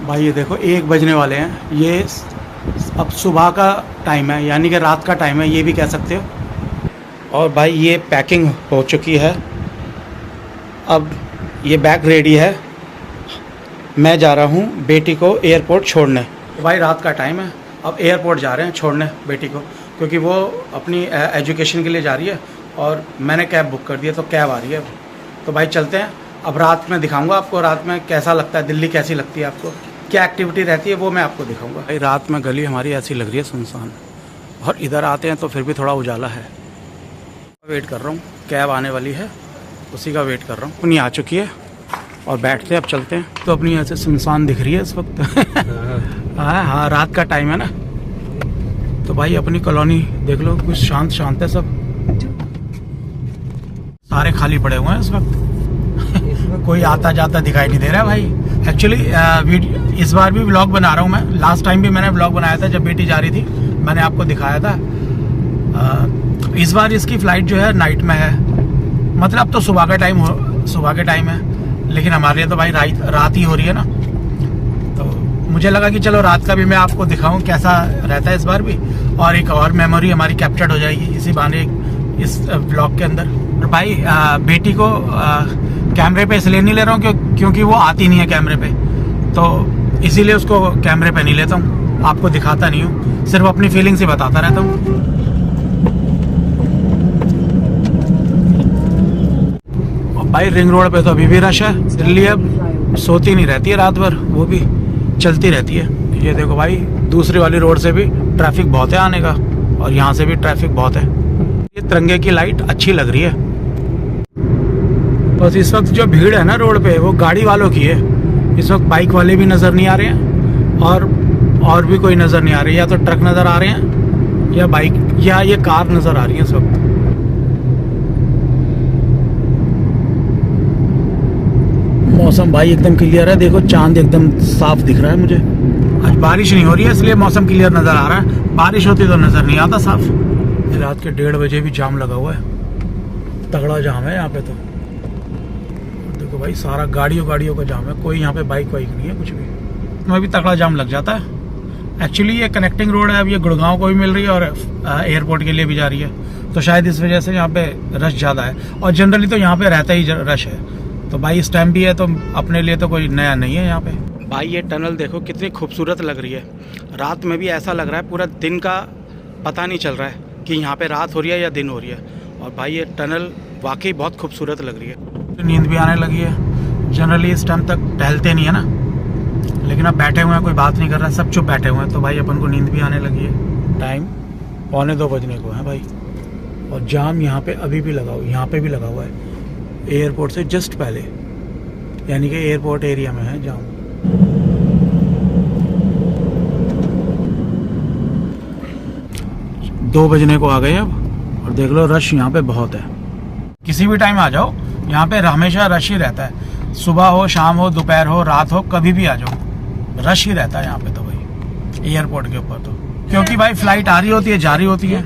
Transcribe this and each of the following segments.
भाई ये देखो 1 बजने वाले हैं। ये अब सुबह का टाइम है, यानी कि रात का टाइम है, ये भी कह सकते हो। और भाई ये पैकिंग हो चुकी है, अब ये बैग रेडी है। मैं जा रहा हूँ बेटी को एयरपोर्ट छोड़ने। तो भाई रात का टाइम है, अब एयरपोर्ट जा रहे हैं छोड़ने बेटी को, क्योंकि वो अपनी एजुकेशन के लिए जा रही है और मैंने कैब बुक कर दी है, तो कैब आ रही है। तो भाई चलते हैं। अब रात में दिखाऊंगा आपको रात में कैसा लगता है, दिल्ली कैसी लगती है, आपको क्या एक्टिविटी रहती है वो मैं आपको दिखाऊंगा। भाई रात में गली हमारी ऐसी लग रही है सुनसान, और इधर आते हैं तो फिर भी थोड़ा उजाला है। वेट कर रहा हूँ, कैब आने वाली है, उसी का वेट कर रहा हूँ। अपनी आ चुकी है और बैठते हैं, अब चलते हैं। तो अपनी ऐसे सुनसान दिख रही है इस वक्त। हाँ रात का टाइम है ना, तो भाई अपनी कॉलोनी देख लो, कुछ शांत शांत है, सब सारे खाली पड़े हुए हैं इस वक्त। कोई आता जाता दिखाई नहीं दे रहा है भाई। एक्चुअली इस बार भी व्लॉग बना रहा हूँ मैं। लास्ट टाइम भी मैंने व्लॉग बनाया था जब बेटी जा रही थी, मैंने आपको दिखाया था। इस बार इसकी फ़्लाइट जो है नाइट में है, मतलब तो सुबह के टाइम है, लेकिन हमारे लिए तो भाई रात ही हो रही है ना। तो मुझे लगा कि चलो रात का भी मैं आपको दिखाऊं कैसा रहता है इस बार भी, और एक और मेमोरी हमारी कैप्चर्ड हो जाएगी इसी बहाने इस व्लॉग के अंदर। और भाई बेटी को कैमरे पे इसलिए नहीं ले रहा हूँ क्योंकि वो आती नहीं है कैमरे पे, तो इसीलिए उसको कैमरे पे नहीं लेता हूँ, आपको दिखाता नहीं हूँ, सिर्फ अपनी फीलिंग्स ही बताता रहता हूँ। भाई रिंग रोड पे तो अभी भी रश है। दिल्ली अब सोती नहीं रहती है रात भर, वो भी चलती रहती है। ये देखो भाई दूसरी वाली रोड से भी ट्रैफिक बहुत है आने का, और यहाँ से भी ट्रैफिक बहुत है। ये तिरंगे की लाइट अच्छी लग रही है। बस इस वक्त जो भीड़ है ना रोड पे, वो गाड़ी वालों की है। इस वक्त बाइक वाले भी नज़र नहीं आ रहे हैं, और भी कोई नज़र नहीं आ रही है। या तो ट्रक नज़र आ रहे हैं, या बाइक, या ये कार नज़र आ रही है इस वक्त। मौसम भाई एकदम क्लियर है, देखो चांद एकदम साफ दिख रहा है मुझे। आज बारिश नहीं हो रही है इसलिए मौसम क्लियर नज़र आ रहा है, बारिश होती तो नज़र नहीं आता साफ। रात के 1:30 बजे भी जाम लगा हुआ है, तगड़ा जाम है यहाँ पे। तो देखो भाई सारा गाड़ियों का जाम है, कोई यहाँ पे बाइक वाइक नहीं है कुछ भी, तो भी तगड़ा जाम लग जाता है। एक्चुअली ये कनेक्टिंग रोड है, अब ये गुड़गांव को भी मिल रही है और एयरपोर्ट के लिए भी जा रही है, तो शायद इस वजह से यहाँ पे रश ज़्यादा है। और जनरली तो यहाँ पे रहता ही रश है, तो भाई इस टाइम भी है तो अपने लिए तो कोई नया नहीं है यहाँ पे। भाई ये टनल देखो कितनी खूबसूरत लग रही है, रात में भी ऐसा लग रहा है पूरा दिन का पता नहीं चल रहा है कि यहाँ पे रात हो रही है या दिन हो रही है। और भाई ये टनल वाकई बहुत खूबसूरत लग रही है। नींद भी आने लगी है, जनरली इस टाइम तक टहलते नहीं है ना, लेकिन अब बैठे हुए हैं, कोई बात नहीं कर रहा है, सब चुप बैठे हुए हैं, तो भाई अपन को नींद भी आने लगी है। टाइम 1:45 बजने को है भाई, और जाम यहाँ पे अभी भी लगा हुआ, यहाँ पे भी लगा हुआ है एयरपोर्ट से जस्ट पहले, यानी कि एयरपोर्ट एरिया में है जाम। दो बजने को आ गए अब, और देख लो रश यहाँ पे बहुत है। किसी भी टाइम आ जाओ, यहाँ पे हमेशा रश ही रहता है, सुबह हो, शाम हो, दोपहर हो, रात हो, कभी भी आ जाओ, रश ही रहता है यहाँ पे तो भाई एयरपोर्ट के ऊपर। तो क्योंकि भाई फ्लाइट आ रही होती है, जा रही होती है,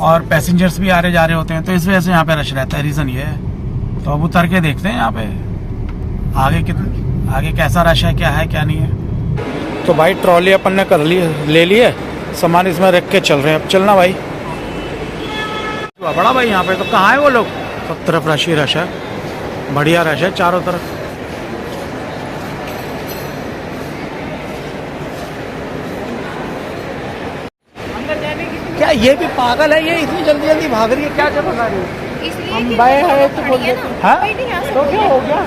और पैसेंजर्स भी आ रहे जा रहे होते हैं, तो इस वजह से यहाँ पे रश रहता है, रीज़न ये है। तो अब उतर के देखते हैं यहाँ पे आगे कैसा रश है, क्या है क्या नहीं है। तो भाई ट्रॉली अपन ने ले ली है, सामान इसमें रख के चल रहे हैं। अब चलना भाई, बड़ा भाई यहाँ पे तो कहाँ है वो लोग, सब तरफ रश ही रश है, बढ़िया रश है चारों तरफ। क्या ये भी पागल है, ये इतनी जल्दी जल्दी भाग रही है, क्या चल रहा है? हम बाय है तो बोल देते हैं, तो क्या हो गया?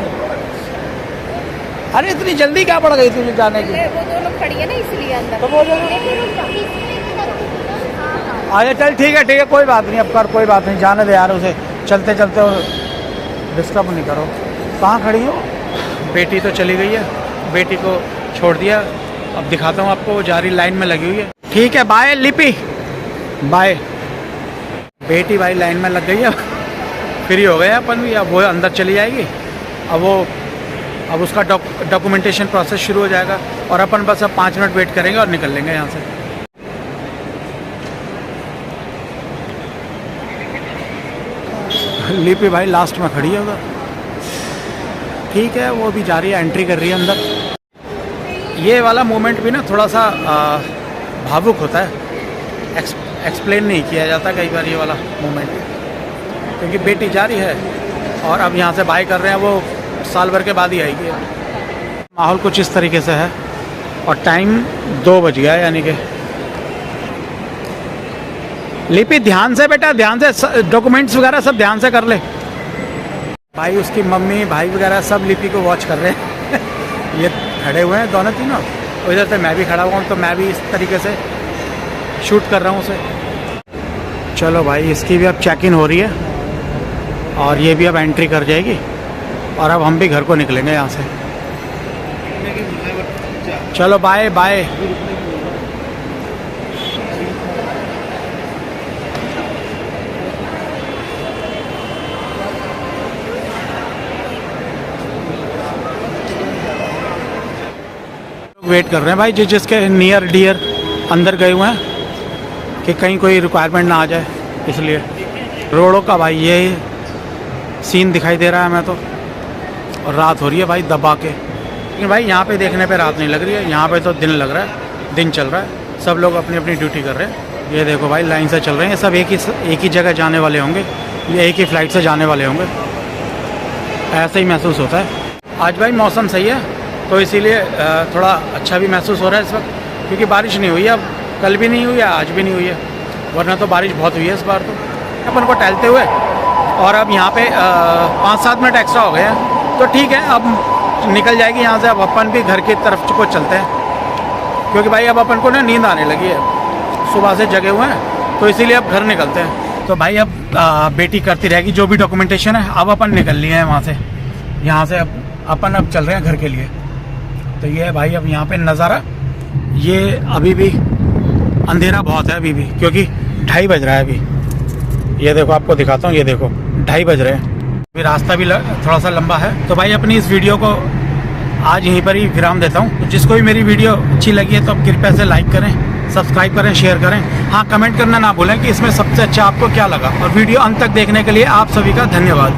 अरे इतनी जल्दी क्या पड़ गई तुझे जाने की? वो दो लोग खड़ी है ना इसलिए अंदर। तो बोल आया, चल ठीक है कोई बात नहीं, अब कर, कोई बात नहीं, जाने दे यार उसे, चलते चलते डिस्टर्ब नहीं करो। कहाँ खड़ी हो? बेटी तो चली गई है, बेटी को छोड़ दिया, अब दिखाता हूँ आपको, वो जा रही लाइन में लगी हुई है। ठीक है बाय लिपि, बाय। बेटी भाई लाइन में लग गई है, फ्री हो गए अपन भी, अब वो अंदर चली जाएगी, अब उसका डॉक्यूमेंटेशन प्रोसेस शुरू हो जाएगा, और अपन बस अब 5 मिनट वेट करेंगे और निकल लेंगे यहाँ से। लिपि भाई लास्ट में खड़ी है उधर, ठीक है, वो भी जा रही है, एंट्री कर रही है अंदर। ये वाला मोमेंट भी ना थोड़ा सा भावुक होता है, एक्सप्लेन नहीं किया जाता कई बार ये वाला मोमेंट, क्योंकि बेटी जा रही है और अब यहाँ से बाय कर रहे हैं, वो साल भर के बाद ही आएगी। माहौल कुछ इस तरीके से है और टाइम 2 बज गया है, यानी कि लिपि ध्यान से बेटा, ध्यान से, डॉक्यूमेंट्स वगैरह सब ध्यान से कर ले। भाई उसकी मम्मी भाई वगैरह सब लिपि को वॉच कर रहे हैं ये खड़े हुए हैं दोनों तीनों, इधर से मैं भी खड़ा हुआ हूँ, तो मैं भी इस तरीके से शूट कर रहा हूँ उसे। चलो भाई, इसकी भी अब चेक इन हो रही है और ये भी अब एंट्री कर जाएगी और अब हम भी घर को निकलेंगे यहाँ से। चलो बाय बाय। वेट कर रहे हैं भाई जिसके नियर डियर अंदर गए हुए हैं कि कहीं कोई रिक्वायरमेंट ना आ जाए, इसलिए रोडों का भाई ये सीन दिखाई दे रहा है हमें तो। और रात हो रही है भाई दबा के, लेकिन भाई यहाँ पे देखने पे रात नहीं लग रही है, यहाँ पे तो दिन लग रहा है, दिन चल रहा है, सब लोग अपनी अपनी ड्यूटी कर रहे हैं। ये देखो भाई लाइन से चल रहे हैं, सब एक ही जगह जाने वाले होंगे, ये एक ही फ्लाइट से जाने वाले होंगे, ऐसा ही महसूस होता है। आज भाई मौसम सही है तो इसीलिए थोड़ा अच्छा भी महसूस हो रहा है इस वक्त, क्योंकि बारिश नहीं हुई है, अब कल भी नहीं हुई है, आज भी नहीं हुई है, वरना तो बारिश बहुत हुई है इस बार। तो अपन को टहलते हुए और अब यहाँ पे 5-7 मिनट एक्स्ट्रा हो गए हैं, तो ठीक है, अब निकल जाएगी यहाँ से। अब अपन भी घर की तरफ को चलते हैं, क्योंकि भाई अब अपन को ना नींद आने लगी है, सुबह से जगे हुए हैं, तो इसीलिए अब घर निकलते हैं। तो भाई अब बेटी करती रहेगी जो भी डॉक्यूमेंटेशन है, अब अपन निकल लिए हैं वहाँ से, यहाँ से अपन अब चल रहे हैं घर के लिए। तो ये है भाई अब यहाँ पे नज़ारा, ये अभी भी अंधेरा बहुत है अभी भी, क्योंकि 2:30 बज रहा है अभी। ये देखो आपको दिखाता हूँ, ये देखो 2:30 बज रहे हैं, अभी रास्ता भी थोड़ा सा लंबा है। तो भाई अपनी इस वीडियो को आज यहीं पर ही विराम देता हूँ। तो जिसको भी मेरी वीडियो अच्छी लगी है तो अब कृपया से लाइक करें, सब्सक्राइब करें, शेयर करें। हाँ, कमेंट करना ना भूलें कि इसमें सबसे अच्छा आपको क्या लगा। और वीडियो अंत तक देखने के लिए आप सभी का धन्यवाद।